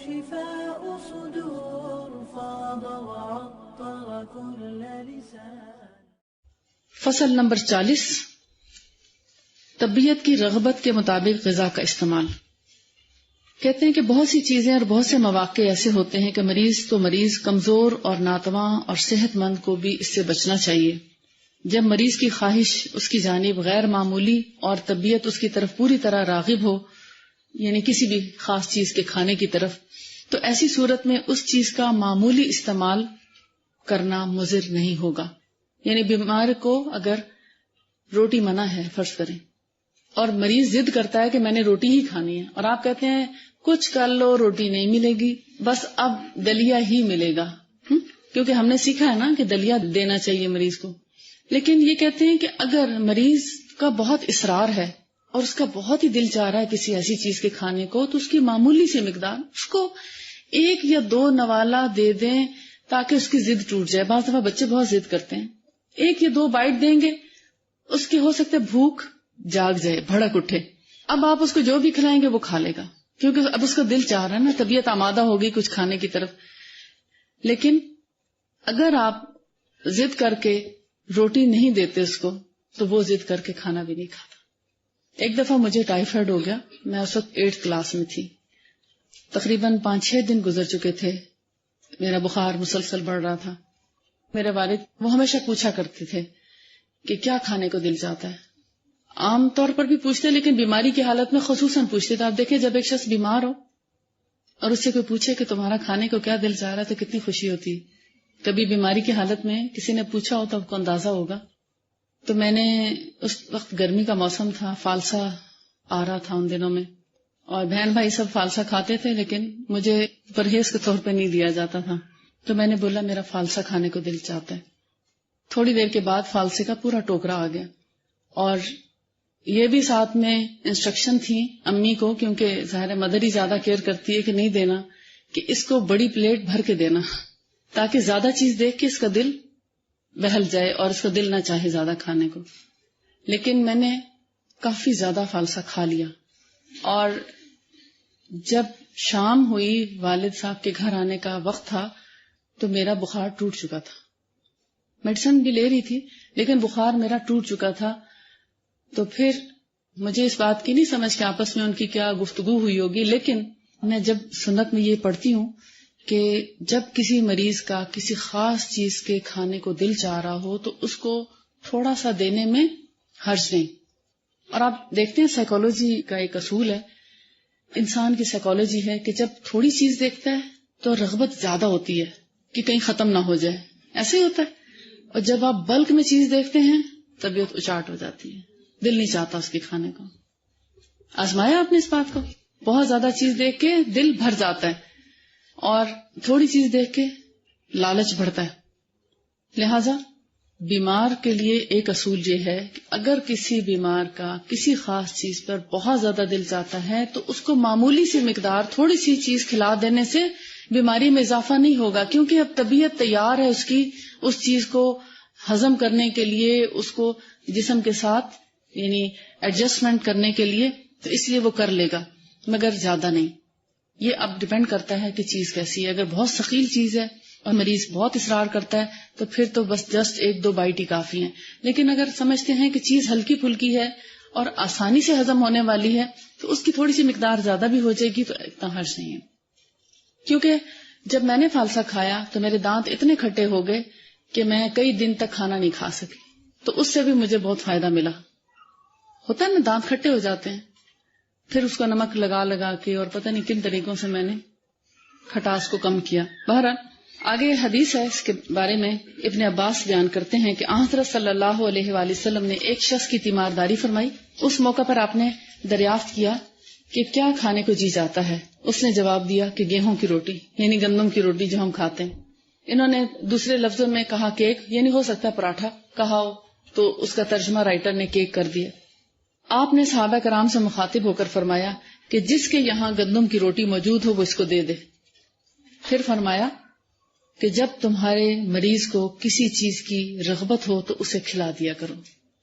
شفاء صدور فاض وعطر كل لسان. فصل نمبر 40. طبیعت کی رغبت کے مطابق غذا کا استعمال. کہتے ہیں کہ بہت سی چیزیں اور بہت سے مواقع ایسے ہوتے ہیں کہ مریض کمزور اور ناتواں اور صحت مند کو بھی اس سے بچنا چاہیے. جب مریض کی خواہش اس کی جانب غیر معمولی اور طبیعت اس کی طرف پوری طرح راغب ہو، یعنی کسی بھی خاص چیز کے کھانے کی طرف، تو ایسی صورت میں اس چیز کا معمولی استعمال کرنا مضر نہیں ہوگا. یعنی بیمار کو اگر روٹی منع ہے فرض کریں اور مریض ضد کرتا ہے کہ میں نے روٹی ہی کھانی ہے، اور آپ کہتے ہیں کچھ کر لو روٹی نہیں ملے گی، بس اب دلیا ہی ملے گا، کیونکہ ہم نے سیکھا ہے نا کہ دلیا دینا چاہیے مریض کو. لیکن یہ کہتے ہیں کہ اگر مریض کا بہت اصرار ہے اور اس کا بہت ہی دل چاہ رہا ہے کسی ایسی چیز کے کھانے کو، تو اس کی معمولی سی مقدار اس کو 1 یا 2 نوالا دے دیں تاکہ اس کی ضد ٹوٹ جائے. بعض دفعہ بچے بہت ضد کرتے ہیں، 1 یا 2 بائٹ دیں گے، اس کی ہو سکتا ہے بھوک جاگ جائے، بھڑک اٹھے. اب آپ اس کو جو بھی کھلائیں گے وہ کھا لے گا، کیونکہ اب اس کا دل چاہ رہا ہے نا، طبیعت آمادہ ہوگی کچھ کھانے کی طرف. لیکن اگر آپ ضد کر کے روٹی نہیں دیتے اس کو، تو وہ ضد کر کے کھانا بھی نہیں کھاتا. ایک دفعہ مجھے ٹائیفائڈ ہو گیا، میں اس وقت 8th کلاس میں تھی، تقریباً 5-6 دن گزر چکے تھے، میرا بخار مسلسل بڑھ رہا تھا. میرے والد وہ ہمیشہ پوچھا کرتے تھے کہ کیا کھانے کو دل چاہتا ہے. عام طور پر بھی پوچھتے لیکن بیماری کی حالت میں خصوصاً پوچھتے تھے. آپ دیکھیں جب ایک شخص بیمار ہو اور اس سے کوئی پوچھے کہ تمہارا کھانے کو کیا دل چاہ رہا ہے تو کتنی خوشی ہوتی. کبھی بیماری کی حالت میں کسی نے پوچھا ہو تو آپ کو اندازہ ہوگا. تو میں نے اس وقت گرمی کا موسم تھا، فالسا آ رہا تھا ان دنوں میں، اور بہن بھائی سب فالسا کھاتے تھے لیکن مجھے پرہیز کے طور پہ نہیں دیا جاتا تھا. تو میں نے بولا میرا فالسا کھانے کو دل چاہتا ہے. تھوڑی دیر کے بعد فالسے کا پورا ٹوکرا آ گیا، اور یہ بھی ساتھ میں انسٹرکشن تھی امی کو، کیونکہ ظاہر مدر ہی زیادہ کیئر کرتی ہے کہ نہیں دینا، کہ اس کو بڑی پلیٹ بھر کے دینا تاکہ زیادہ چیز دیکھ کے اس کا دل بہل جائے اور اس کا دل نہ چاہے زیادہ کھانے کو. لیکن میں نے کافی زیادہ فالسا کھا لیا، اور جب شام ہوئی والد صاحب کے گھر آنے کا وقت تھا تو میرا بخار ٹوٹ چکا تھا. میڈیسن بھی لے رہی تھی لیکن بخار میرا ٹوٹ چکا تھا. تو پھر مجھے اس بات کی نہیں سمجھ کہ آپس میں ان کی کیا گفتگو ہوئی ہوگی، لیکن میں جب سنت میں یہ پڑھتی ہوں کہ جب کسی مریض کا کسی خاص چیز کے کھانے کو دل چاہ رہا ہو تو اس کو تھوڑا سا دینے میں حرج نہیں. اور آپ دیکھتے ہیں سائیکالوجی کا ایک اصول ہے، انسان کی سائیکالوجی ہے کہ جب تھوڑی چیز دیکھتا ہے تو رغبت زیادہ ہوتی ہے کہ کہیں ختم نہ ہو جائے، ایسے ہی ہوتا ہے. اور جب آپ بلک میں چیز دیکھتے ہیں طبیعت اچاٹ ہو جاتی ہے، دل نہیں چاہتا اس کے کھانے کو. آزمایا آپ نے اس بات کو؟ بہت زیادہ چیز دیکھ کے دل بھر جاتا ہے اور تھوڑی چیز دیکھ کے لالچ بڑھتا ہے. لہذا بیمار کے لیے ایک اصول یہ ہے کہ اگر کسی بیمار کا کسی خاص چیز پر بہت زیادہ دل چاہتا ہے تو اس کو معمولی سی مقدار تھوڑی سی چیز کھلا دینے سے بیماری میں اضافہ نہیں ہوگا، کیونکہ اب طبیعت تیار ہے اس کی اس چیز کو ہضم کرنے کے لیے، اس کو جسم کے ساتھ یعنی ایڈجسٹمنٹ کرنے کے لیے، تو اس لیے وہ کر لے گا، مگر زیادہ نہیں. یہ اب ڈیپینڈ کرتا ہے کہ چیز کیسی ہے. اگر بہت ثقیل چیز ہے اور مریض بہت اصرار کرتا ہے تو پھر تو بس جسٹ 1-2 بائٹ ہی کافی ہیں. لیکن اگر سمجھتے ہیں کہ چیز ہلکی پھلکی ہے اور آسانی سے ہضم ہونے والی ہے تو اس کی تھوڑی سی مقدار زیادہ بھی ہو جائے گی تو اتنا حرج نہیں ہے. کیونکہ جب میں نے فالسا کھایا تو میرے دانت اتنے کھٹے ہو گئے کہ میں کئی دن تک کھانا نہیں کھا سکی، تو اس سے بھی مجھے بہت فائدہ ملا. ہوتا ہے نا دانت کھٹے ہو جاتے ہیں، پھر اس کو نمک لگا لگا کے اور پتہ نہیں کن طریقوں سے میں نے کھٹاس کو کم کیا. بہرحال آگے حدیث ہے اس کے بارے میں. ابن عباس بیان کرتے ہیں کہ حضرت صلی اللہ علیہ وآلہ وسلم نے ایک شخص کی تیمارداری فرمائی. اس موقع پر آپ نے دریافت کیا کہ کیا کھانے کو جی جاتا ہے. اس نے جواب دیا کہ گیہوں کی روٹی، یعنی گندم کی روٹی جو ہم کھاتے ہیں. انہوں نے دوسرے لفظوں میں کہا کیک، یعنی ہو سکتا ہے پراٹھا کہا ہو، تو اس کا ترجمہ رائٹر نے کیک کر دیا. آپ نے صحابہ کرام سے مخاطب ہو کر فرمایا کہ جس کے یہاں گندم کی روٹی موجود ہو وہ اس کو دے دے. پھر فرمایا کہ جب تمہارے مریض کو کسی چیز کی رغبت ہو تو اسے کھلا دیا کرو،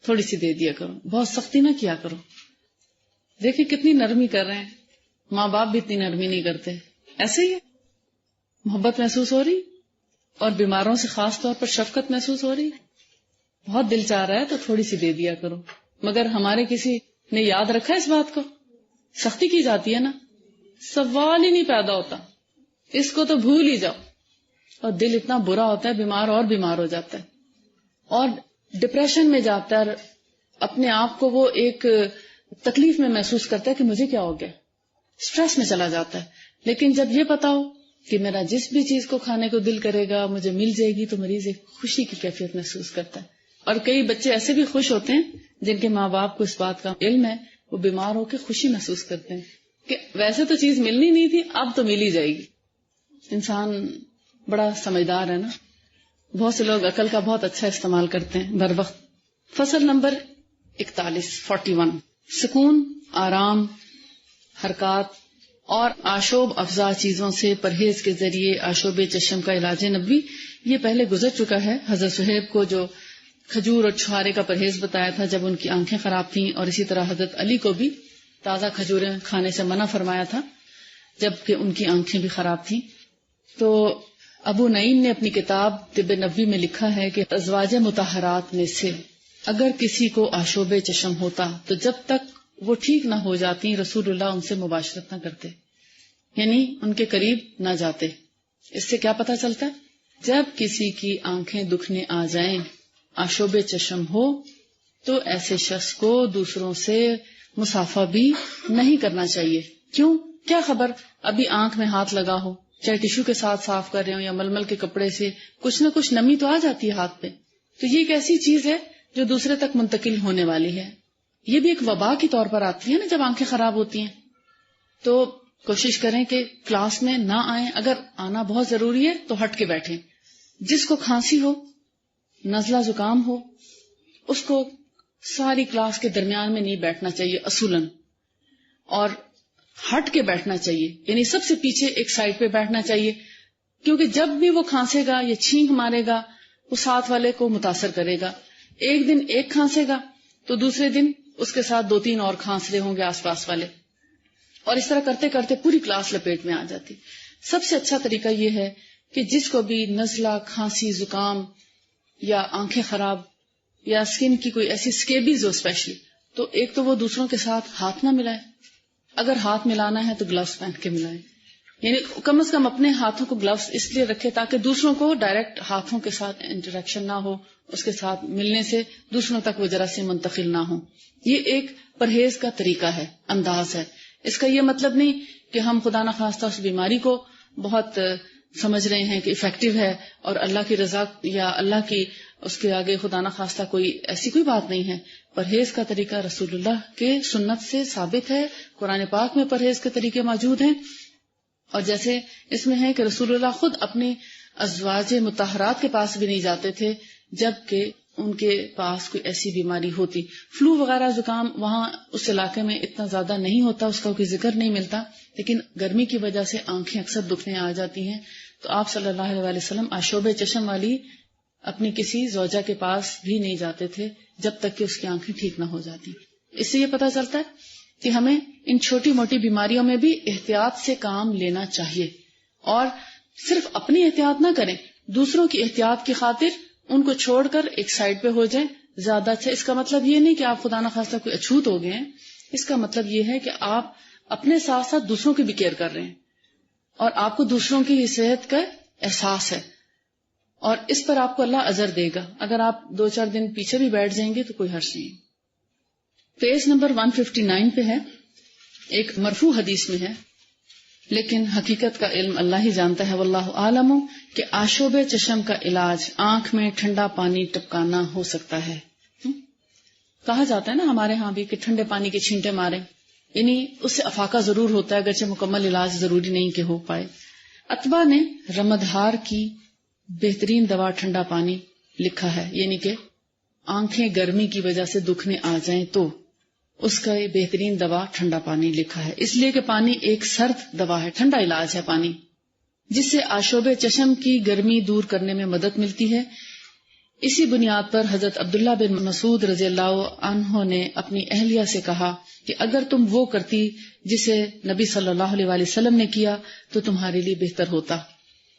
تھوڑی سی دے دیا کرو، بہت سختی نہ کیا کرو. دیکھیں کتنی نرمی کر رہے ہیں، ماں باپ بھی اتنی نرمی نہیں کرتے. ایسے ہی ہے، محبت محسوس ہو رہی اور بیماروں سے خاص طور پر شفقت محسوس ہو رہی، بہت دل چاہ رہا ہے تو تھوڑی سی دے دیا کرو، مگر ہمارے کسی نے یاد رکھا اس بات کو؟ سختی کی جاتی ہے نا، سوال ہی نہیں پیدا ہوتا، اس کو تو بھول ہی جاؤ، اور دل اتنا برا ہوتا ہے، بیمار اور بیمار ہو جاتا ہے اور ڈپریشن میں جاتا ہے، اپنے آپ کو وہ ایک تکلیف میں محسوس کرتا ہے کہ مجھے کیا ہو گیا، سٹریس میں چلا جاتا ہے. لیکن جب یہ پتا ہو کہ میرا جس بھی چیز کو کھانے کو دل کرے گا مجھے مل جائے گی، تو مریض ایک خوشی کی کیفیت محسوس کرتا ہے. اور کئی بچے ایسے بھی خوش ہوتے ہیں جن کے ماں باپ کو اس بات کا علم ہے، وہ بیمار ہو کے خوشی محسوس کرتے ہیں کہ ویسے تو چیز ملنی نہیں تھی، اب تو مل ہی جائے گی. انسان بڑا سمجھدار ہے نا. بہت سے لوگ عقل کا بہت اچھا استعمال کرتے ہیں بر وقت. فصل نمبر 41 سکون، آرام، حرکات اور آشوب افزا چیزوں سے پرہیز کے ذریعے آشوب چشم کا علاج نبوی. یہ پہلے گزر چکا ہے. حضرت صہیب کو جو کھجور اور چھہارے کا پرہیز بتایا تھا جب ان کی آنکھیں خراب تھیں، اور اسی طرح حضرت علی کو بھی تازہ کھجوریں کھانے سے منع فرمایا تھا جبکہ ان کی آنکھیں بھی خراب تھیں. تو ابو نعیم نے اپنی کتاب طب نبوی میں لکھا ہے کہ ازواج مطہرات میں سے اگر کسی کو آشوب چشم ہوتا تو جب تک وہ ٹھیک نہ ہو جاتی رسول اللہ ان سے مباشرت نہ کرتے، یعنی ان کے قریب نہ جاتے. اس سے کیا پتہ چلتا ہے؟ جب کسی کی آنکھیں دکھنے آ جائیں، آشوب چشم ہو، تو ایسے شخص کو دوسروں سے مصافحہ بھی نہیں کرنا چاہیے. کیوں؟ کیا خبر ابھی آنکھ میں ہاتھ لگا ہو، چاہے ٹیشو کے ساتھ صاف کر رہے ہوں یا ململ کے کپڑے سے، کچھ نہ کچھ نمی تو آ جاتی ہے ہاتھ پہ. تو یہ ایک ایسی چیز ہے جو دوسرے تک منتقل ہونے والی ہے. یہ بھی ایک وبا کی طور پر آتی ہے نا جب آنکھیں خراب ہوتی ہیں. تو کوشش کریں کہ کلاس میں نہ آئیں، اگر آنا بہت ضروری ہے تو ہٹ کے بیٹھیں. جس کو کھانسی ہو، نزلہ زکام ہو، اس کو ساری کلاس کے درمیان میں نہیں بیٹھنا چاہیے اصولاً، اور ہٹ کے بیٹھنا چاہیے، یعنی سب سے پیچھے ایک سائڈ پہ بیٹھنا چاہیے. کیونکہ جب بھی وہ کھانسے گا یا چھینک مارے گا وہ ساتھ والے کو متاثر کرے گا. ایک دن ایک کھانسے گا تو دوسرے دن اس کے ساتھ 2-3 اور کھانس رہے ہوں گے آس پاس والے، اور اس طرح کرتے کرتے پوری کلاس لپیٹ میں آ جاتی. سب سے اچھا طریقہ یہ ہے کہ جس کو بھی نزلہ، کھانسی، زکام یا آنکھیں خراب یا اسکن کی کوئی ایسی اسکیبیز ہو اسپیشلی، تو ایک تو وہ دوسروں کے ساتھ ہاتھ نہ ملائے. اگر ہاتھ ملانا ہے تو گلوز پہن کے ملائے، یعنی کم از کم اپنے ہاتھوں کو گلوز اس لیے رکھے تاکہ دوسروں کو ڈائریکٹ ہاتھوں کے ساتھ انٹریکشن نہ ہو، اس کے ساتھ ملنے سے دوسروں تک وہ جراثیم منتقل نہ ہو. یہ ایک پرہیز کا طریقہ ہے، انداز ہے. اس کا یہ مطلب نہیں کہ ہم خدا نخواستہ اس بیماری کو بہت سمجھ رہے ہیں کہ افیکٹو ہے اور اللہ کی رضا یا اللہ کی اس کے آگے خدا نخواستہ کوئی ایسی کوئی بات نہیں ہے. پرہیز کا طریقہ رسول اللہ کے سنت سے ثابت ہے، قرآن پاک میں پرہیز کے طریقے موجود ہیں. اور جیسے اس میں ہے کہ رسول اللہ خود اپنی ازواج مطہرات کے پاس بھی نہیں جاتے تھے جبکہ ان کے پاس کوئی ایسی بیماری ہوتی. فلو وغیرہ زکام وہاں اس علاقے میں اتنا زیادہ نہیں ہوتا، اس کا کوئی ذکر نہیں ملتا، لیکن گرمی کی وجہ سے آنکھیں اکثر دکھنے آ جاتی ہیں. تو آپ صلی اللہ علیہ وسلم آشوب چشم والی اپنی کسی زوجہ کے پاس بھی نہیں جاتے تھے جب تک کہ اس کی آنکھیں ٹھیک نہ ہو جاتی. اس سے یہ پتہ چلتا ہے کہ ہمیں ان چھوٹی موٹی بیماریوں میں بھی احتیاط سے کام لینا چاہیے، اور صرف اپنی احتیاط نہ کریں، دوسروں کی احتیاط کی خاطر ان کو چھوڑ کر ایک سائڈ پہ ہو جائیں زیادہ اچھا. اس کا مطلب یہ نہیں کہ آپ خدا نخواستہ کوئی اچھوت ہو گئے ہیں، اس کا مطلب یہ ہے کہ آپ اپنے ساتھ ساتھ دوسروں کی بھی کیئر کر رہے ہیں اور آپ کو دوسروں کی صحت کا احساس ہے، اور اس پر آپ کو اللہ اجر دے گا. اگر آپ 2-4 دن پیچھے بھی بیٹھ جائیں گے تو کوئی حرج نہیں. پیج نمبر 159 پہ ہے، ایک مرفوع حدیث میں ہے، لیکن حقیقت کا علم اللہ ہی جانتا ہے، واللہ عالم، کہ آشوب چشم کا علاج آنکھ میں ٹھنڈا پانی ٹپکانا ہو سکتا ہے. کہا جاتا ہے نا ہمارے ہاں بھی کہ ٹھنڈے پانی کے چھینٹے ماریں، یعنی اس سے افاقہ ضرور ہوتا ہے اگرچہ مکمل علاج ضروری نہیں کہ ہو پائے. اتبا نے رمدہار کی بہترین دوا ٹھنڈا پانی لکھا ہے، یعنی کہ آنکھیں گرمی کی وجہ سے دکھنے آ جائیں تو اس کا یہ بہترین دوا ٹھنڈا پانی لکھا ہے، اس لیے کہ پانی ایک سرد دوا ہے، ٹھنڈا علاج ہے پانی، جس سے آشوب چشم کی گرمی دور کرنے میں مدد ملتی ہے. اسی بنیاد پر حضرت عبداللہ بن مسعود رضی اللہ عنہ نے اپنی اہلیہ سے کہا کہ اگر تم وہ کرتی جسے نبی صلی اللہ علیہ وآلہ وسلم نے کیا تو تمہارے لیے بہتر ہوتا،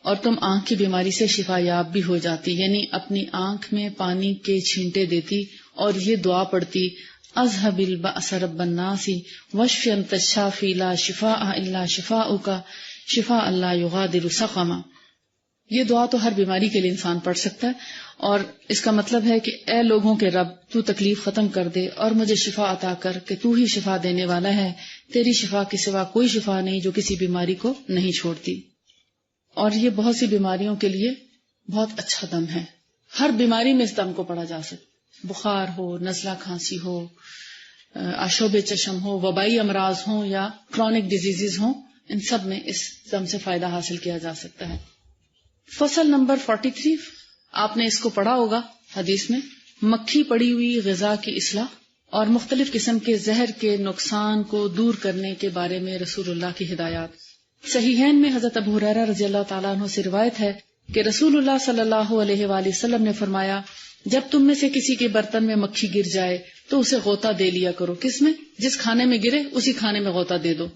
اور تم آنکھ کی بیماری سے شفا یاب بھی ہو جاتی، یعنی اپنی آنکھ میں پانی کے چھینٹے دیتی اور یہ دعا پڑھتی، اذهب البأس رب الناس واشف انت الشافی لا شفاء الا شفاؤک شفاء لا یغادر سقما۔ یہ دعا تو ہر بیماری کے لیے انسان پڑھ سکتا ہے، اور اس کا مطلب ہے کہ اے لوگوں کے رب، تو تکلیف ختم کر دے اور مجھے شفا عطا کر کہ تو ہی شفا دینے والا ہے، تیری شفا کے سوا کوئی شفا نہیں جو کسی بیماری کو نہیں چھوڑتی۔ اور یہ بہت سی بیماریوں کے لیے بہت اچھا دم ہے، ہر بیماری میں اس دم کو پڑھا جا سکتا، بخار ہو، نزلہ کھانسی ہو، آشوب چشم ہو، وبائی امراض ہوں یا کرونک ڈیزیزز ہوں، ان سب میں اس دم سے فائدہ حاصل کیا جا سکتا ہے۔ فصل نمبر 43، آپ نے اس کو پڑھا ہوگا حدیث میں، مکھی پڑی ہوئی غذا کی اصلاح اور مختلف قسم کے زہر کے نقصان کو دور کرنے کے بارے میں رسول اللہ کی ہدایات۔ صحیحین میں حضرت ابو ہریرہ رضی اللہ تعالیٰ عنہ سے روایت ہے کہ رسول اللہ صلی اللہ علیہ وآلہ وسلم نے فرمایا، جب تم میں سے کسی کے برتن میں مکھی گر جائے تو اسے غوطہ دے لیا کرو۔ کس میں؟ جس کھانے میں گرے اسی کھانے میں غوطہ دے دو،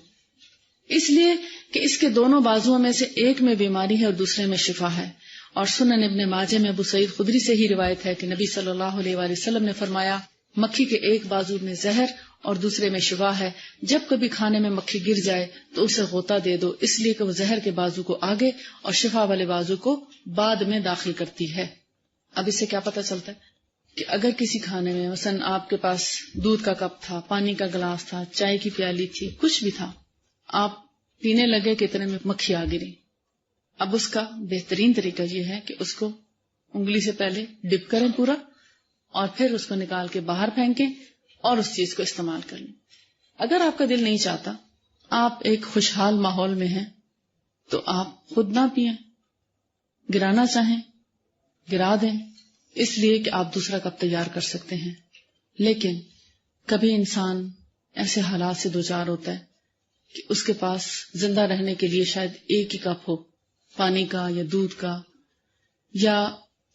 اس لیے کہ اس کے دونوں بازوؤں میں سے ایک میں بیماری ہے اور دوسرے میں شفا ہے۔ اور سنن ابن ماجہ میں ابو سعید خدری سے ہی روایت ہے کہ نبی صلی اللہ علیہ وآلہ وسلم نے فرمایا، مکھی کے ایک بازو میں زہر اور دوسرے میں شفا ہے، جب کبھی کھانے میں مکھی گر جائے تو اسے غوطہ دے دو، اس لیے کہ وہ زہر کے بازو کو آگے اور شفا والے بازو کو بعد میں داخل کرتی ہے۔ اب اس سے کیا پتہ چلتا ہے کہ اگر کسی کھانے میں مثلا آپ کے پاس دودھ کا کپ تھا، پانی کا گلاس تھا، چائے کی پیالی تھی، کچھ بھی تھا، آپ پینے لگے کہ اتنے میں مکھی آ گری، اب اس کا بہترین طریقہ یہ ہے کہ اس کو انگلی سے پہلے ڈپ کریں پورا، اور پھر اس کو نکال کے باہر پھینکیں اور اس چیز کو استعمال کر لیں۔ اگر آپ کا دل نہیں چاہتا، آپ ایک خوشحال ماحول میں ہیں، تو آپ خود نہ پئیں، گرانا چاہیں گرا دیں، اس لیے کہ آپ دوسرا کپ تیار کر سکتے ہیں۔ لیکن کبھی انسان ایسے حالات سے دوچار ہوتا ہے کہ اس کے پاس زندہ رہنے کے لیے شاید ایک ہی کپ ہو، پانی کا یا دودھ کا، یا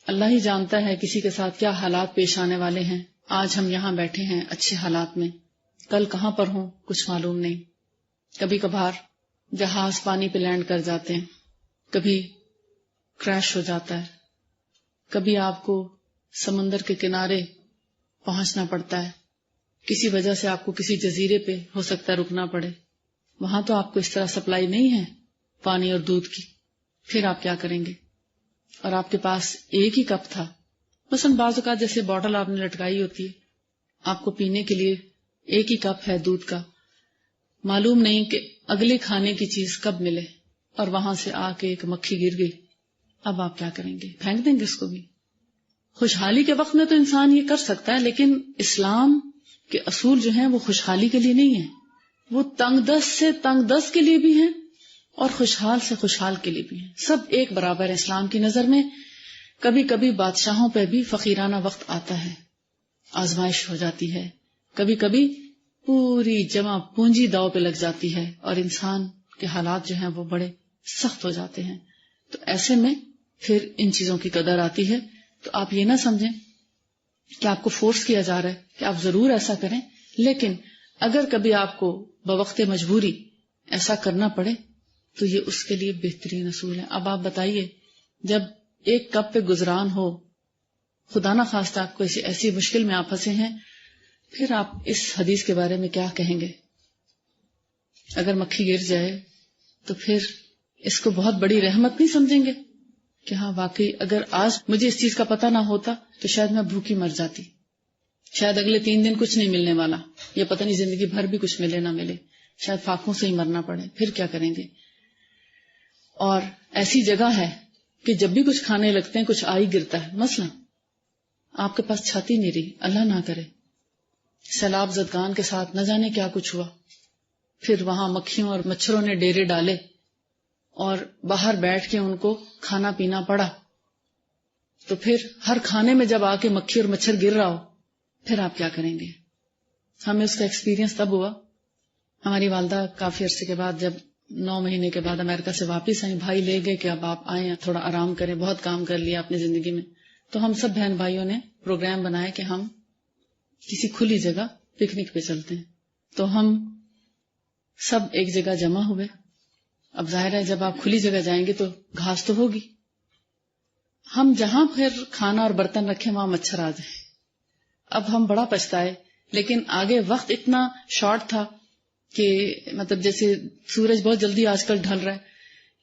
اللہ ہی جانتا ہے کسی کے ساتھ کیا حالات پیش آنے والے ہیں۔ آج ہم یہاں بیٹھے ہیں اچھے حالات میں، کل کہاں پر ہوں کچھ معلوم نہیں۔ کبھی کبھار جہاز پانی پہ لینڈ کر جاتے ہیں، کبھی کریش ہو جاتا ہے، کبھی آپ کو سمندر کے کنارے پہنچنا پڑتا ہے، کسی وجہ سے آپ کو کسی جزیرے پہ ہو سکتا ہے رکنا پڑے، وہاں تو آپ کو اس طرح سپلائی نہیں ہے پانی اور دودھ کی، پھر آپ کیا کریں گے؟ اور آپ کے پاس ایک ہی کپ تھا، مثلا بعض اوقات جیسے بوٹل آپ نے لٹکائی ہوتی ہے، آپ کو پینے کے لیے ایک ہی کپ ہے دودھ کا، معلوم نہیں کہ اگلے کھانے کی چیز کب ملے، اور وہاں سے آ کے ایک مکھی گر گئی، اب آپ کیا کریں گے؟ پھینک دیں گے اس کو بھی؟ خوشحالی کے وقت میں تو انسان یہ کر سکتا ہے، لیکن اسلام کے اصول جو ہیں وہ خوشحالی کے لیے نہیں ہیں، وہ تنگ دست سے تنگ دست کے لیے بھی ہیں اور خوشحال سے خوشحال کے لیے بھی ہیں، سب ایک برابر ہے اسلام کی نظر میں۔ کبھی کبھی بادشاہوں پہ بھی فقیرانہ وقت آتا ہے، آزمائش ہو جاتی ہے، کبھی کبھی پوری جمع پونجی داؤ پہ لگ جاتی ہے اور انسان کے حالات جو ہیں وہ بڑے سخت ہو جاتے ہیں، تو ایسے میں پھر ان چیزوں کی قدر آتی ہے۔ تو آپ یہ نہ سمجھیں کہ آپ کو فورس کیا جا رہا ہے کہ آپ ضرور ایسا کریں، لیکن اگر کبھی آپ کو بوقت مجبوری ایسا کرنا پڑے تو یہ اس کے لیے بہترین اصول ہے۔ اب آپ بتائیے، جب ایک کپ پہ گزران ہو، خدا نہ خواستہ آپ کو ایسی مشکل میں آپ پھنسے ہیں، پھر آپ اس حدیث کے بارے میں کیا کہیں گے؟ اگر مکھی گر جائے تو پھر اس کو بہت بڑی رحمت نہیں سمجھیں گے کہ ہاں واقعی اگر آج مجھے اس چیز کا پتہ نہ ہوتا تو شاید میں بھوکی مر جاتی، شاید اگلے 3 دن کچھ نہیں ملنے والا، یا پتہ نہیں زندگی بھر بھی کچھ ملے نہ ملے، شاید فاقوں سے ہی مرنا پڑے، پھر کیا کریں گے؟ اور ایسی جگہ ہے کہ جب بھی کچھ کھانے لگتے ہیں کچھ آ ہی گرتا ہے، مثلا آپ کے پاس چھاتی نہیں رہی، اللہ نہ کرے سیلاب زدگان کے ساتھ نہ جانے کیا کچھ ہوا، پھر وہاں مکھیوں اور مچھروں نے ڈیرے ڈالے اور باہر بیٹھ کے ان کو کھانا پینا پڑا، تو پھر ہر کھانے میں جب آ کے مکھی اور مچھر گر رہا ہو پھر آپ کیا کریں گے؟ ہمیں اس کا ایکسپیرینس تب ہوا، ہماری والدہ کافی عرصے کے بعد جب 9 مہینے کے بعد امریکہ سے واپس آئیں، بھائی لے گئے کہ اب آپ آئیں تھوڑا آرام کریں، بہت کام کر لیا اپنی زندگی میں، تو ہم سب بہن بھائیوں نے پروگرام بنایا کہ ہم کسی کھلی جگہ پکنک پہ چلتے ہیں۔ تو ہم سب ایک جگہ جمع ہوئے. اب ظاہر ہے جب آپ کھلی جگہ جائیں گے تو گھاس تو ہوگی. ہم جہاں پھر کھانا اور برتن رکھے وہاں مچھر آ جائیں. اب ہم بڑا پچھتائے، لیکن آگے وقت اتنا شارٹ تھا کہ مطلب جیسے سورج بہت جلدی آج کل ڈھل رہا ہے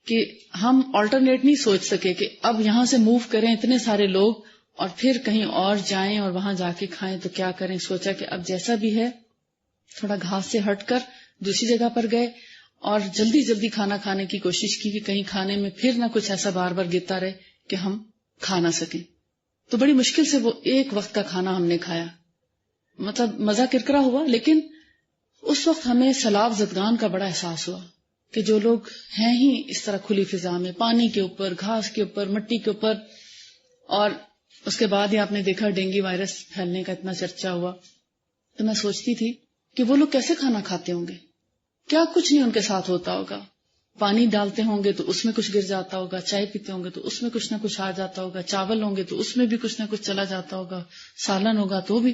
کہ ہم آلٹرنیٹ نہیں سوچ سکے کہ اب یہاں سے موو کریں اتنے سارے لوگ اور پھر کہیں اور جائیں اور وہاں جا کے کھائیں تو کیا کریں. سوچا کہ اب جیسا بھی ہے تھوڑا گھاس سے ہٹ کر دوسری جگہ پر گئے اور جلدی جلدی کھانا کھانے کی کوشش کی کہ کہیں کھانے میں پھر نہ کچھ ایسا بار بار گرتا رہے کہ ہم کھا نہ سکیں. تو بڑی مشکل سے وہ ایک وقت کا کھانا ہم نے کھایا. مطلب مزہ کرکرا ہوا، لیکن اس وقت ہمیں سیلاب زدگان کا بڑا احساس ہوا کہ جو لوگ ہیں ہی اس طرح کھلی فضا میں، پانی کے اوپر، گھاس کے اوپر، مٹی کے اوپر، اور اس کے بعد ہی آپ نے دیکھا ڈینگی وائرس پھیلنے کا اتنا چرچا ہوا. تو میں سوچتی تھی کہ وہ لوگ کیسے کھانا کھاتے ہوں گے، کیا کچھ نہیں ان کے ساتھ ہوتا ہوگا. پانی ڈالتے ہوں گے تو اس میں کچھ گر جاتا ہوگا، چائے پیتے ہوں گے تو اس میں کچھ نہ کچھ آ جاتا ہوگا، چاول ہوں گے تو اس میں بھی کچھ نہ کچھ چلا جاتا ہوگا، سالن ہوگا تو بھی.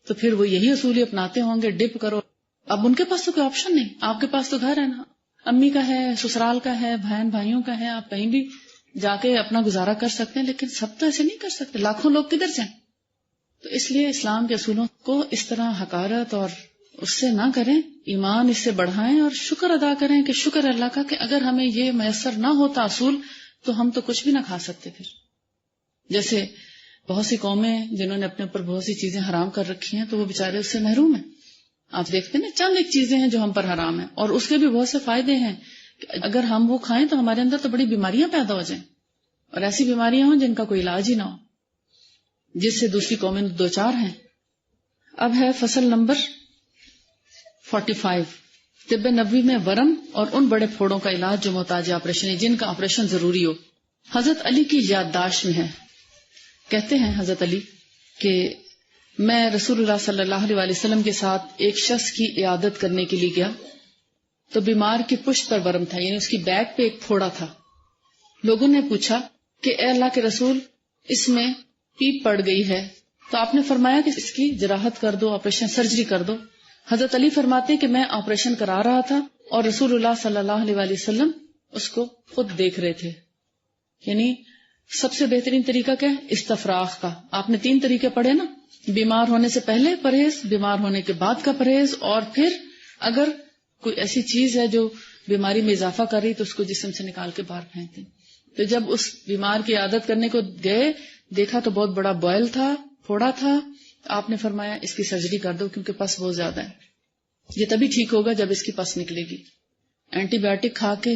تو پھر وہ یہی اصول ہی اپناتے ہوں گے، ڈپ کرو. اب ان کے پاس تو کوئی آپشن نہیں، آپ کے پاس تو گھر ہے نا، امی کا ہے، سسرال کا ہے، بہن بھائیوں کا ہے، آپ کہیں بھی جا کے اپنا گزارا کر سکتے ہیں. لیکن سب تو ایسے نہیں کر سکتے، لاکھوں لوگ کدھر جائیں. تو اس لیے اسلام کے اصولوں کو اس طرح حقارت اور اس سے نہ کریں، ایمان اس سے بڑھائیں اور شکر ادا کریں کہ شکر اللہ کا کہ اگر ہمیں یہ میسر نہ ہوتا اصول تو ہم تو کچھ بھی نہ کھا سکتے. پھر جیسے بہت سی قومیں جنہوں نے اپنے اوپر بہت سی چیزیں حرام کر رکھی ہیں تو وہ بیچارے اس سے محروم ہیں. آپ دیکھتے ہیں نا، چند ایک چیزیں ہیں جو ہم پر حرام ہیں اور اس کے بھی بہت سے فائدے ہیں کہ اگر ہم وہ کھائیں تو ہمارے اندر تو بڑی بیماریاں پیدا ہو جائیں، اور ایسی بیماریاں ہوں جن کا کوئی علاج ہی نہ ہو، جس سے دوسری قومیں دوچار ہیں. اب ہے فصل نمبر 45، طب نبوی میں ورم اور ان بڑے پھوڑوں کا علاج جو محتاج آپریشن ہے، جن کا آپریشن ضروری ہو. حضرت علی کی یادداشت میں ہے، کہتے ہیں حضرت علی کہ میں رسول اللہ صلی اللہ علیہ وسلم کے ساتھ ایک شخص کی عیادت کرنے کے لیے گیا تو بیمار کی پشت پر ورم تھا، یعنی اس کی بیک پہ ایک پھوڑا تھا. لوگوں نے پوچھا کہ اے اللہ کے رسول، اس میں پیپ پڑ گئی ہے، تو آپ نے فرمایا کہ اس کی جراحت کر دو، آپریشن سرجری کر دو. حضرت علی فرماتے کہ میں آپریشن کرا رہا تھا اور رسول اللہ صلی اللہ علیہ وسلم اس کو خود دیکھ رہے تھے. یعنی سب سے بہترین طریقہ کیا ہے؟ استفراغ کا. آپ نے 3 طریقے پڑھے نا، بیمار ہونے سے پہلے پرہیز، بیمار ہونے کے بعد کا پرہیز، اور پھر اگر کوئی ایسی چیز ہے جو بیماری میں اضافہ کر رہی تو اس کو جسم سے نکال کے باہر پھینک دیں. تو جب اس بیمار کی عادت کرنے کو گئے، دیکھا تو بہت بڑا بوائل تھا، پھوڑا تھا. آپ نے فرمایا اس کی سرجری کر دو کیونکہ پس بہت زیادہ ہے. یہ تبھی ٹھیک ہوگا جب اس کی پس نکلے گی. اینٹی بایوٹک کھا کے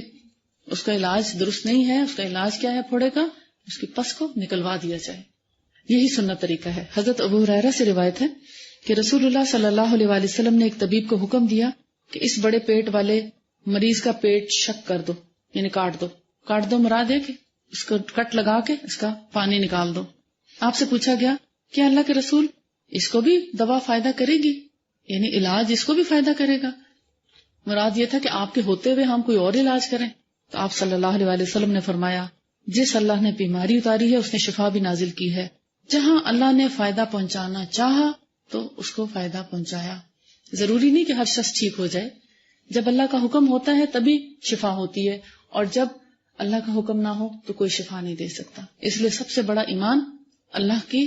اس کا علاج درست نہیں ہے. اس کا علاج کیا ہے پھوڑے کا؟ اس کی پس کو نکلوا دیا جائے. یہی سنت طریقہ ہے. حضرت ابو ہریرہ سے روایت ہے کہ رسول اللہ صلی اللہ علیہ وسلم نے ایک طبیب کو حکم دیا کہ اس بڑے پیٹ والے مریض کا پیٹ شق کر دو، یعنی کاٹ دو. کاٹ دو مراد ہے کہ اس کو کٹ لگا کے اس کا پانی نکال دو. آپ سے پوچھا گیا کہ اللہ کے رسول، اس کو بھی دوا فائدہ کرے گی، یعنی علاج اس کو بھی فائدہ کرے گا؟ مراد یہ تھا کہ آپ کے ہوتے ہوئے ہم کوئی اور علاج کریں. تو آپ صلی اللہ علیہ وسلم نے فرمایا جس اللہ نے بیماری اتاری ہے اس نے شفا بھی نازل کی ہے. جہاں اللہ نے فائدہ پہنچانا چاہا تو اس کو فائدہ پہنچایا. ضروری نہیں کہ ہر شخص ٹھیک ہو جائے. جب اللہ کا حکم ہوتا ہے تبھی شفا ہوتی ہے، اور جب اللہ کا حکم نہ ہو تو کوئی شفا نہیں دے سکتا. اس لیے سب سے بڑا ایمان اللہ کی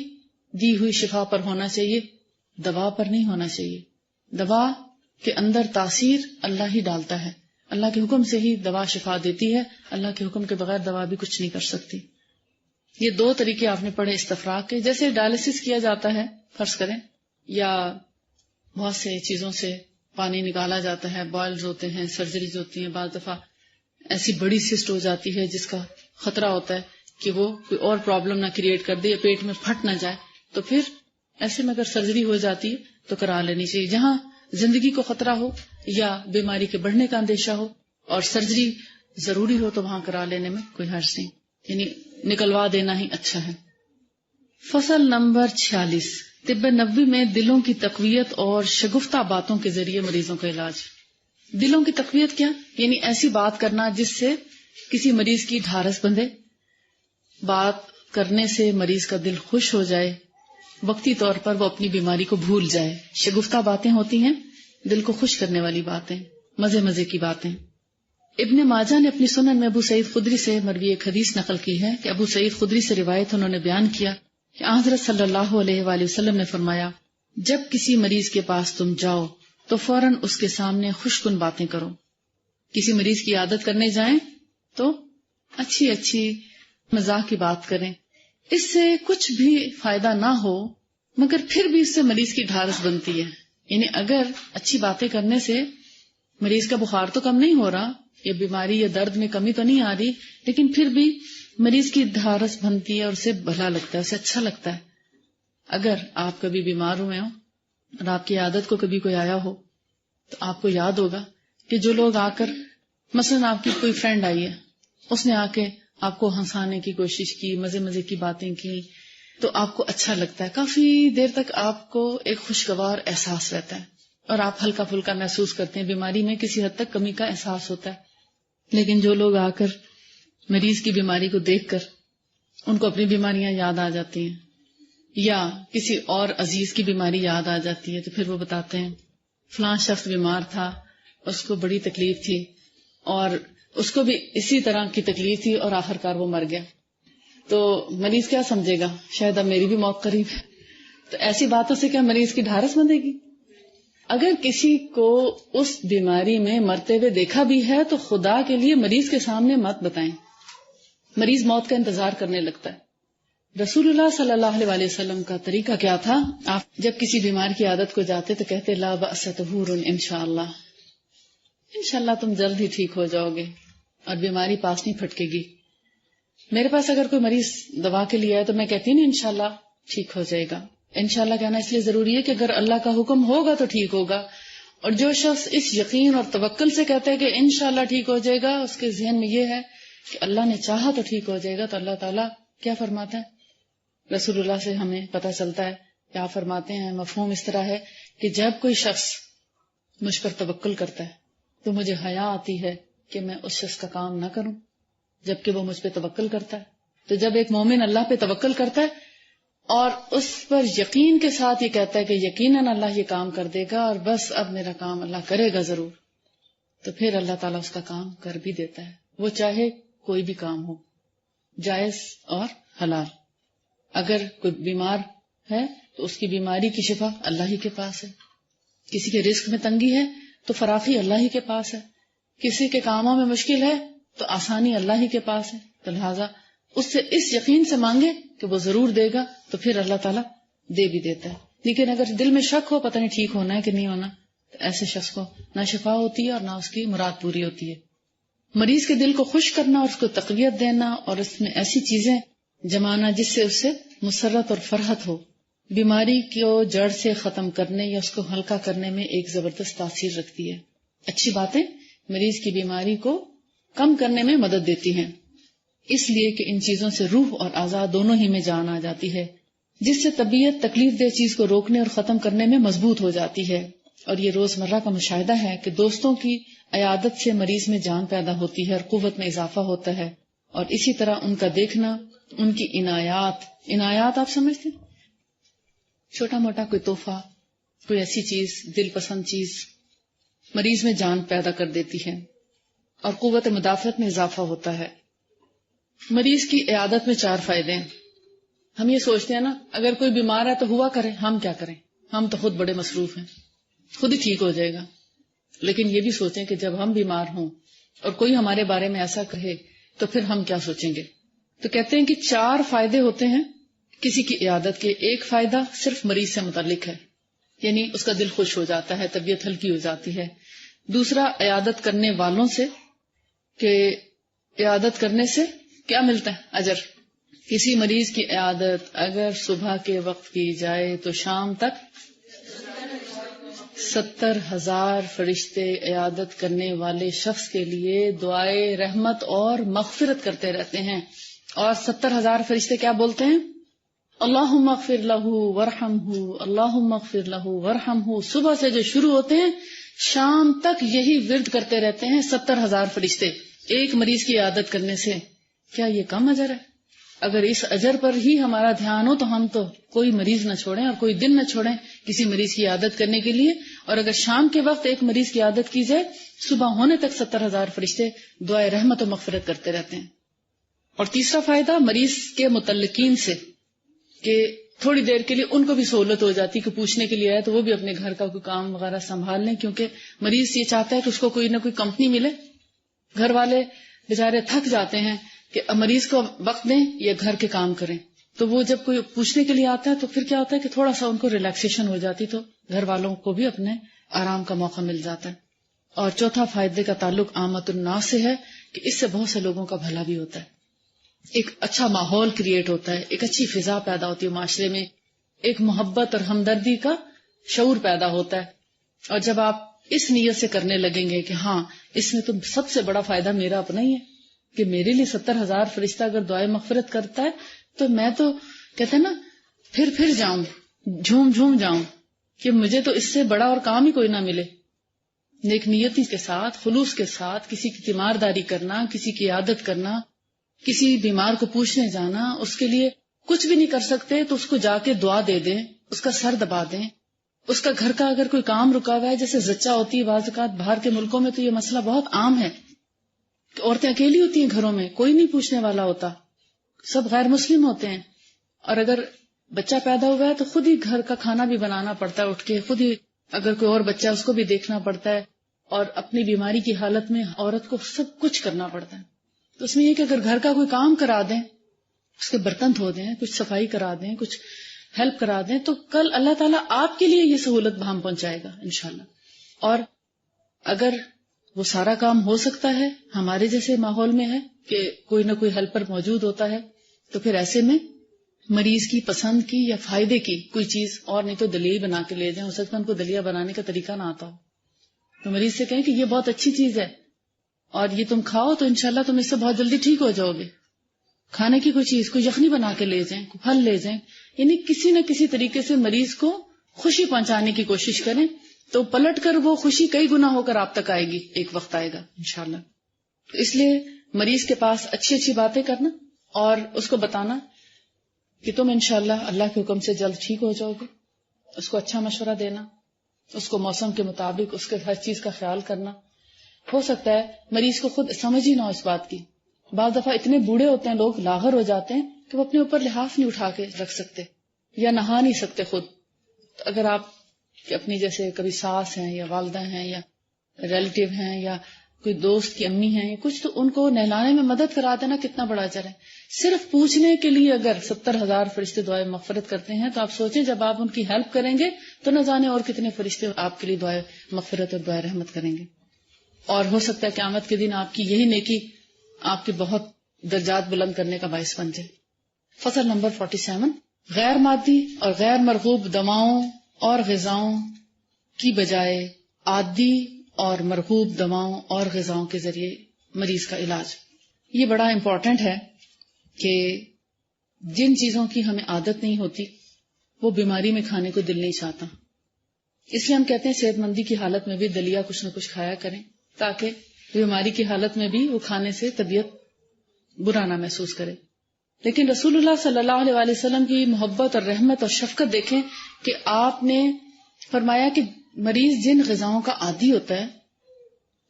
دی ہوئی شفا پر ہونا چاہیے، دوا پر نہیں ہونا چاہیے. دوا کے اندر تاثیر اللہ ہی ڈالتا ہے. اللہ کے حکم سے ہی دوا شفا دیتی ہے. اللہ کے حکم کے بغیر دوا بھی کچھ نہیں کر سکتی. یہ 2 طریقے آپ نے پڑھے استفراغ کے. جیسے ڈائلسس کیا جاتا ہے فرض کریں، یا بہت سے چیزوں سے پانی نکالا جاتا ہے، بوائلز ہوتے ہیں، سرجریز ہوتی ہیں. بعض دفعہ ایسی بڑی سسٹ ہو جاتی ہے جس کا خطرہ ہوتا ہے کہ وہ کوئی اور پرابلم نہ کریٹ کر دے یا پیٹ میں پھٹ نہ جائے. تو پھر ایسے میں اگر سرجری ہو جاتی ہے تو کرا لینی چاہیے. جہاں زندگی کو خطرہ ہو یا بیماری کے بڑھنے کا اندیشہ ہو اور سرجری ضروری ہو تو وہاں کرا لینے میں کوئی حرج نہیں، یعنی نکلوا دینا ہی اچھا ہے. فصل نمبر 46، طب نبوی میں دلوں کی تقویت اور شگفتہ باتوں کے ذریعے مریضوں کا علاج. دلوں کی تقویت کیا؟ یعنی ایسی بات کرنا جس سے کسی مریض کی ڈھارس بندھے، بات کرنے سے مریض کا دل خوش ہو جائے، وقتی طور پر وہ اپنی بیماری کو بھول جائے. شگفتہ باتیں ہوتی ہیں دل کو خوش کرنے والی باتیں، مزے مزے کی باتیں. ابن ماجہ نے اپنی سنن میں ابو سعید خدری سے مروی ایک حدیث نقل کی ہے کہ ابو سعید خدری سے روایت انہوں نے بیان کیا کہ حضرت صلی اللہ علیہ وآلہ وسلم نے فرمایا جب کسی مریض کے پاس تم جاؤ تو فوراً اس کے سامنے خوشگن باتیں کرو. کسی مریض کی عادت کرنے جائیں تو اچھی اچھی مزاح کی بات کریں. اس سے کچھ بھی فائدہ نہ ہو مگر پھر بھی اس سے مریض کی ڈھارس بنتی ہے. یعنی اگر اچھی باتیں کرنے سے مریض کا بخار تو کم نہیں ہو رہا یا بیماری یا درد میں کمی تو نہیں آ رہی, لیکن پھر بھی مریض کی ڈھارس بنتی ہے اور اسے بھلا لگتا ہے, اسے اچھا لگتا ہے. اگر آپ کبھی بیمار ہوئے ہوں اور آپ کی عادت کو کبھی کوئی آیا ہو تو آپ کو یاد ہوگا کہ جو لوگ آ کر, مثلا آپ کی کوئی فرینڈ آئی ہے, اس نے آ کے آپ کو ہنسانے کی کوشش کی, مزے مزے کی باتیں کی, تو آپ کو اچھا لگتا ہے. کافی دیر تک آپ کو ایک خوشگوار احساس رہتا ہے اور آپ ہلکا پھلکا محسوس کرتے ہیں. بیماری میں کسی حد تک کمی کا احساس ہوتا ہے. لیکن جو لوگ آ کر مریض کی بیماری کو دیکھ کر ان کو اپنی بیماریاں یاد آ جاتی ہیں یا کسی اور عزیز کی بیماری یاد آ جاتی ہے تو پھر وہ بتاتے ہیں فلاں شخص بیمار تھا, اس کو بڑی تکلیف تھی اور اس کو بھی اسی طرح کی تکلیف تھی اور آخر کار وہ مر گیا. تو مریض کیا سمجھے گا, شاید اب میری بھی موت قریب ہے. تو ایسی باتوں سے کیا مریض کی ڈھارس بندھے گی؟ اگر کسی کو اس بیماری میں مرتے ہوئے دیکھا بھی ہے تو خدا کے لیے مریض کے سامنے مت بتائیں. مریض موت کا انتظار کرنے لگتا ہے. رسول اللہ صلی اللہ علیہ وسلم کا طریقہ کیا تھا؟ آپ جب کسی بیمار کی عادت کو جاتے تو کہتے لا بأس طہور انشاءاللہ, انشاءاللہ تم جلد ہی ٹھیک ہو جاؤ گے اور بیماری پاس نہیں پھٹکے گی. میرے پاس اگر کوئی مریض دوا کے لیے آئے تو میں کہتی نہیں انشاءاللہ ٹھیک ہو جائے گا. انشاءاللہ کہنا اس لیے ضروری ہے کہ اگر اللہ کا حکم ہوگا تو ٹھیک ہوگا. اور جو شخص اس یقین اور توکل سے کہتا ہے کہ انشاءاللہ ٹھیک ہو جائے گا, اس کے ذہن میں یہ ہے کہ اللہ نے چاہا تو ٹھیک ہو جائے گا. تو اللہ تعالیٰ کیا فرماتا ہے؟ رسول اللہ سے ہمیں پتہ چلتا ہے کیا فرماتے ہیں. مفہوم اس طرح ہے کہ جب کوئی شخص مجھ پر توکل کرتا ہے تو مجھے حیا آتی ہے کہ میں اس شخص کا کام نہ کروں جبکہ وہ مجھ پہ توکل کرتا ہے. تو جب ایک مومن اللہ پہ توکل کرتا ہے اور اس پر یقین کے ساتھ یہ کہتا ہے کہ یقیناً اللہ یہ کام کر دے گا اور بس اب میرا کام اللہ کرے گا ضرور, تو پھر اللہ تعالیٰ اس کا کام کر بھی دیتا ہے. وہ چاہے کوئی بھی کام ہو, جائز اور حلال. اگر کوئی بیمار ہے تو اس کی بیماری کی شفا اللہ ہی کے پاس ہے. کسی کے رزق میں تنگی ہے تو فراخی اللہ ہی کے پاس ہے. کسی کے کاموں میں مشکل ہے تو آسانی اللہ ہی کے پاس ہے. تو لہٰذا اس سے اس یقین سے مانگے کہ وہ ضرور دے گا تو پھر اللہ تعالیٰ دے بھی دیتا ہے. لیکن اگر دل میں شک ہو پتہ نہیں ٹھیک ہونا ہے کہ نہیں ہونا, تو ایسے شخص کو نہ شفا ہوتی ہے اور نہ اس کی مراد پوری ہوتی ہے. مریض کے دل کو خوش کرنا اور اس کو تقویت دینا اور اس میں ایسی چیزیں جمانا جس سے اسے مسرت اور فرحت ہو, بیماری کو جڑ سے ختم کرنے یا اس کو ہلکا کرنے میں ایک زبردست تاثیر رکھتی ہے. اچھی باتیں مریض کی بیماری کو کم کرنے میں مدد دیتی ہیں, اس لیے کہ ان چیزوں سے روح اور اعضاء دونوں ہی میں جان آ جاتی ہے, جس سے طبیعت تکلیف دہ چیز کو روکنے اور ختم کرنے میں مضبوط ہو جاتی ہے. اور یہ روزمرہ کا مشاہدہ ہے کہ دوستوں کی عیادت سے مریض میں جان پیدا ہوتی ہے اور قوت میں اضافہ ہوتا ہے. اور اسی طرح ان کا دیکھنا, ان کی عنایات آپ سمجھتے ہیں, چھوٹا موٹا کوئی تحفہ, کوئی ایسی چیز, دل پسند چیز مریض میں جان پیدا کر دیتی ہے اور قوت مدافعت میں اضافہ ہوتا ہے. مریض کی عیادت میں 4 فائدے ہیں. ہم یہ سوچتے ہیں نا اگر کوئی بیمار ہے تو ہوا کرے, ہم کیا کریں, ہم تو خود بڑے مصروف ہیں, خود ہی ٹھیک ہو جائے گا. لیکن یہ بھی سوچیں کہ جب ہم بیمار ہوں اور کوئی ہمارے بارے میں ایسا کہے تو پھر ہم کیا سوچیں گے. تو کہتے ہیں کہ 4 فائدے ہوتے ہیں کسی کی عیادت کے. ایک فائدہ صرف مریض سے متعلق ہے, یعنی اس کا دل خوش ہو جاتا ہے, طبیعت ہلکی ہو جاتی ہے. دوسرا عیادت کرنے والوں سے کہ عیادت کرنے سے کیا ملتا ہے, اجر. کسی مریض کی عیادت اگر صبح کے وقت کی جائے تو شام تک 70,000 فرشتے عیادت کرنے والے شخص کے لیے دعائے رحمت اور مغفرت کرتے رہتے ہیں. اور 70,000 فرشتے کیا بولتے ہیں؟ اللہم اغفر لہ ورحمہ, اللہم اغفر لہ ورحمہ. صبح سے جو شروع ہوتے ہیں شام تک یہی ورد کرتے رہتے ہیں 70,000 فرشتے ایک مریض کی عیادت کرنے سے. کیا یہ کم اجر ہے؟ اگر اس اجر پر ہی ہمارا دھیان ہو تو ہم تو کوئی مریض نہ چھوڑیں اور کوئی دن نہ چھوڑیں کسی مریض کی عیادت کرنے کے لیے. اور اگر شام کے وقت ایک مریض کی عادت کی جائے، صبح ہونے تک 70,000 فرشتے دعائے رحمت و مغفرت کرتے رہتے ہیں۔ اور تیسرا فائدہ مریض کے متعلقین سے، کہ تھوڑی دیر کے لیے ان کو بھی سہولت ہو جاتی کہ پوچھنے کے لیے آئے تو وہ بھی اپنے گھر کا کوئی کام وغیرہ سنبھال لیں، کیونکہ مریض یہ چاہتا ہے کہ اس کو کوئی نہ کوئی کمپنی ملے۔ گھر والے بیچارے تھک جاتے ہیں کہ مریض کو وقت دیں یا گھر کے کام کریں، تو وہ جب کوئی پوچھنے کے لیے آتا ہے تو پھر کیا ہوتا ہے کہ تھوڑا سا ان کو ریلیکسیشن ہو جاتی، تو گھر والوں کو بھی اپنے آرام کا موقع مل جاتا ہے۔ اور چوتھا فائدے کا تعلق عامت الناس سے ہے کہ اس سے بہت سے لوگوں کا بھلا بھی ہوتا ہے، ایک اچھا ماحول کریٹ ہوتا ہے، ایک اچھی فضا پیدا ہوتی ہے معاشرے میں، ایک محبت اور ہمدردی کا شعور پیدا ہوتا ہے۔ اور جب آپ اس نیت سے کرنے لگیں گے کہ ہاں اس میں تو سب سے بڑا فائدہ میرا اپنا ہی ہے، کہ میرے لیے 70,000 فرشتہ اگر دعائے مغفرت کرتا ہے تو میں تو کہتے ہیں نا پھر جاؤں، جھوم جاؤں، کہ مجھے تو اس سے بڑا اور کام ہی کوئی نہ ملے۔ نیک نیتی کے ساتھ، خلوص کے ساتھ کسی کی تیمارداری کرنا، کسی کی عادت کرنا، کسی بیمار کو پوچھنے جانا، اس کے لیے کچھ بھی نہیں کر سکتے تو اس کو جا کے دعا دے دیں، اس کا سر دبا دیں، اس کا گھر کا اگر کوئی کام رکا ہوا ہے، جیسے زچہ ہوتی ہے بعض اوقات باہر کے ملکوں میں تو یہ مسئلہ بہت عام ہے کہ عورتیں اکیلی ہوتی ہیں گھروں میں، کوئی نہیں پوچھنے والا ہوتا، سب غیر مسلم ہوتے ہیں، اور اگر بچہ پیدا ہوا ہے تو خود ہی گھر کا کھانا بھی بنانا پڑتا ہے، اٹھ کے خود ہی اگر کوئی اور بچہ اس کو بھی دیکھنا پڑتا ہے، اور اپنی بیماری کی حالت میں عورت کو سب کچھ کرنا پڑتا ہے۔ تو اس میں یہ کہ اگر گھر کا کوئی کام کرا دیں، اس کے برتن دھو دیں، کچھ صفائی کرا دیں، کچھ ہیلپ کرا دیں، تو کل اللہ تعالیٰ آپ کے لیے یہ سہولت بہم پہنچائے گا انشاءاللہ۔ اور اگر وہ سارا کام ہو سکتا ہے ہمارے جیسے ماحول میں ہے کہ کوئی نہ کوئی ہیلپر موجود ہوتا ہے، تو پھر ایسے میں مریض کی پسند کی یا فائدے کی کوئی چیز، اور نہیں تو دلیہ بنا کے لے جائیں، ہو سکتا ہے ان کو دلیہ بنانے کا طریقہ نہ آتا ہو، تو مریض سے کہیں کہ یہ بہت اچھی چیز ہے اور یہ تم کھاؤ تو انشاءاللہ تم اس سے بہت جلدی ٹھیک ہو جاؤ گے۔ کھانے کی کوئی چیز، کوئی یخنی بنا کے لے جائیں، کوئی پھل لے جائیں، یعنی کسی نہ کسی طریقے سے مریض کو خوشی پہنچانے کی کوشش کریں، تو پلٹ کر وہ خوشی کئی گنا ہو کر آپ تک آئے گی، ایک وقت آئے گا انشاءاللہ۔ تو اس لیے مریض کے پاس اچھی اچھی باتیں کرنا اور اس کو بتانا کہ تم انشاءاللہ اللہ کے حکم سے جلد ٹھیک ہو جاؤ گے، اس کو اچھا مشورہ دینا، اس کو موسم کے مطابق اس کے ہر چیز کا خیال کرنا۔ ہو سکتا ہے مریض کو خود سمجھ ہی نہ ہو اس بات کی، بعض دفعہ اتنے بوڑھے ہوتے ہیں لوگ، لاغر ہو جاتے ہیں کہ وہ اپنے اوپر لحاف نہیں اٹھا کے رکھ سکتے یا نہا نہیں سکتے خود۔ تو اگر آپ اپنی جیسے کبھی ساس ہیں یا والدہ ہیں یا ریلیٹیو ہیں یا کوئی دوست کی امی ہیں یا کچھ، تو ان کو نہلانے میں مدد کرا دینا کتنا بڑا اجر ہے۔ صرف پوچھنے کے لیے اگر 70,000 فرشتے دعائے مغفرت کرتے ہیں تو آپ سوچیں جب آپ ان کی ہیلپ کریں گے تو نہ جانے اور کتنے فرشتے آپ کے لیے دعائے مغفرت اور دعائے رحمت کریں گے۔ اور ہو سکتا ہے قیامت کے دن آپ کی یہی نیکی آپ کے بہت درجات بلند کرنے کا باعث بن جائے۔ فصل نمبر 47، غیر مادی اور غیر مرغوب دواؤں اور غذاؤں کی بجائے عادی اور مرغوب دواؤں اور غذاؤں کے ذریعے مریض کا علاج۔ یہ بڑا امپورٹنٹ ہے کہ جن چیزوں کی ہمیں عادت نہیں ہوتی وہ بیماری میں کھانے کو دل نہیں چاہتا، اس لیے ہم کہتے ہیں صحت مندی کی حالت میں بھی دلیا کچھ نہ کچھ کھایا کریں تاکہ بیماری کی حالت میں بھی وہ کھانے سے طبیعت برا نہ محسوس کرے۔ لیکن رسول اللہ صلی اللہ علیہ وآلہ وسلم کی محبت اور رحمت اور شفقت دیکھیں کہ آپ نے فرمایا کہ مریض جن غذاؤں کا عادی ہوتا ہے،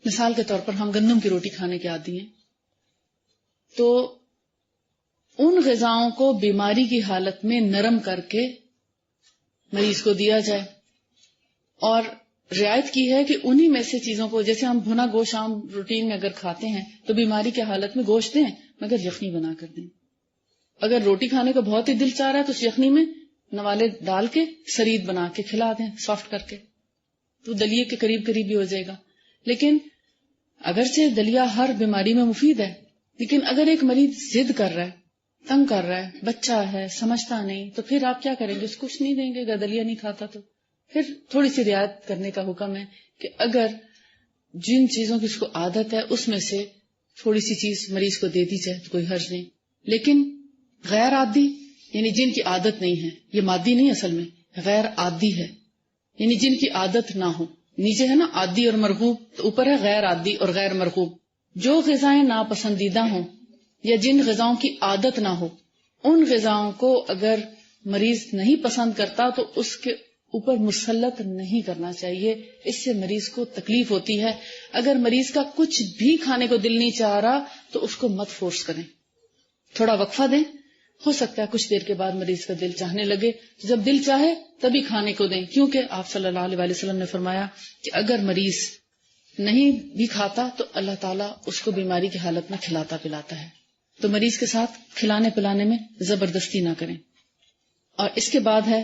مثال کے طور پر ہم گندم کی روٹی کھانے کے عادی ہیں، تو ان غذاؤں کو بیماری کی حالت میں نرم کر کے مریض کو دیا جائے، اور رعایت کی ہے کہ انہی میں سے چیزوں کو، جیسے ہم بھنا گوشت عام روٹین میں اگر کھاتے ہیں تو بیماری کی حالت میں گوشت دیں مگر یخنی بنا کر دیں۔ اگر روٹی کھانے کا بہت ہی دل چاہ رہا ہے تو اس یخنی میں نوالے ڈال کے سرید بنا کے کھلا دیں، سافٹ کر کے، تو دلیے کے قریب قریب بھی ہو جائے گا۔ لیکن اگرچہ دلیا ہر بیماری میں مفید ہے، لیکن اگر ایک مریض ضد کر رہا ہے، تنگ کر رہا ہے، بچہ ہے، سمجھتا نہیں، تو پھر آپ کیا کریں گے؟ اس کو کچھ نہیں دیں گے، اگر دلیا نہیں کھاتا تو پھر تھوڑی سی رعایت کرنے کا حکم ہے کہ اگر جن چیزوں کی اس کو عادت ہے اس میں سے تھوڑی سی چیز مریض کو دے دی جائے تو کوئی حرج نہیں۔ لیکن غیر عادی یعنی جن کی عادت نہیں ہے، یہ مادی نہیں اصل میں غیر عادی ہے، یعنی جن کی عادت نہ ہو، نیچے ہے نا عادی اور مرغوب، تو اوپر ہے غیر عادی اور غیر مرغوب۔ جو غذائیں ناپسندیدہ ہوں یا جن غذاؤں کی عادت نہ ہو، ان غذاؤں کو اگر مریض نہیں پسند کرتا تو اس کے اوپر مسلط نہیں کرنا چاہیے، اس سے مریض کو تکلیف ہوتی ہے. اگر مریض کا کچھ بھی کھانے کو دل نہیں چاہ رہا تو اس کو مت فورس کریں، تھوڑا وقفہ دیں. ہو سکتا ہے کچھ دیر کے بعد مریض کا دل چاہنے لگے، جب دل چاہے تبھی کھانے کو دیں، کیونکہ آپ صلی اللہ علیہ وسلم نے فرمایا کہ اگر مریض نہیں بھی کھاتا تو اللہ تعالیٰ اس کو بیماری کی حالت میں کھلاتا پلاتا ہے. تو مریض کے ساتھ کھلانے پلانے میں زبردستی نہ کریں. اور اس کے بعد ہے،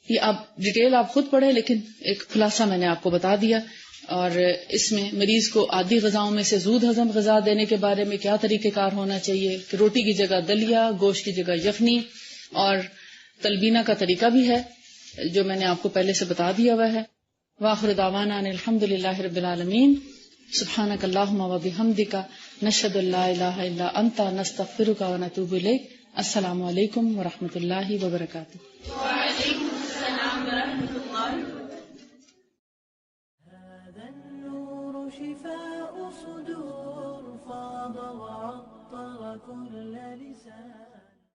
یہ آپ ڈیٹیل آپ خود پڑھیں، لیکن ایک خلاصہ میں نے آپ کو بتا دیا. اور اس میں مریض کو عادی غذاؤں میں سے زود ہضم غذا دینے کے بارے میں کیا طریقہ کار ہونا چاہیے، کہ روٹی کی جگہ دلیا، گوشت کی جگہ یخنی، اور تلبینہ کا طریقہ بھی ہے جو میں نے آپ کو پہلے سے بتا دیا ہوا ہے. وآخر دعوانا ان الحمدللہ رب العالمین. سبحانک اللہم و بحمدک، نشہد ان لا الہ الا انت، نستغفرک و نتوب الیک. السلام علیکم ورحمۃ اللہ وبرکاتہ. هذا النور شفاء صدور فاض وعطر كل لسان.